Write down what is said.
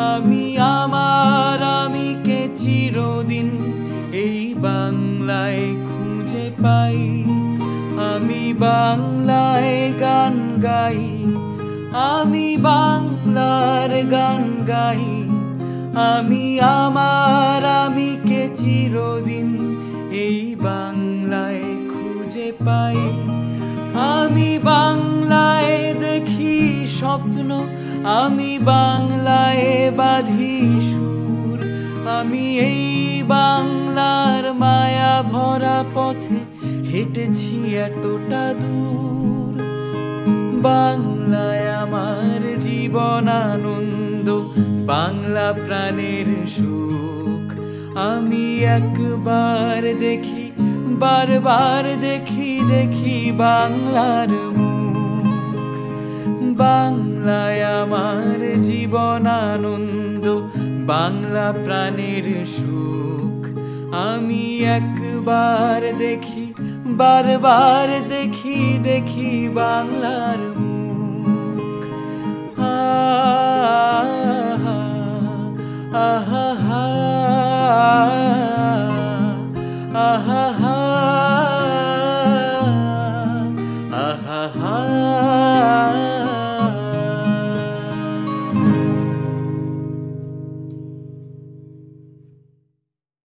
আমি আমার আমিকে চিরদিন এই বাংলায় খুঁজে পাই। আমি বাংলায় গান গাই, আমি বাংলার গান গাই। আমি আমার আমিকে চিরদিন এই বাংলায় খুঁজে পাই। আমি বাংলায় দেখি স্বপ্ন, আমি বাংলায় বাঁধি সুর। আমি এই বাংলার মায়া ভরা পথে হেঁটেছি এতটা দূর। বাংলায় আমার জীবন আনন্দ, বাংলা প্রাণের সুখ। আমি একবার দেখি, বারবার দেখি, দেখি বাংলার মুখ। বাংলায় আমার জীবন আনন্দ, বাংলা প্রাণের সুখ। আমি একবার দেখি, বারবার দেখি, দেখি বাংলার মুখ। আহা আহা আহা আহা।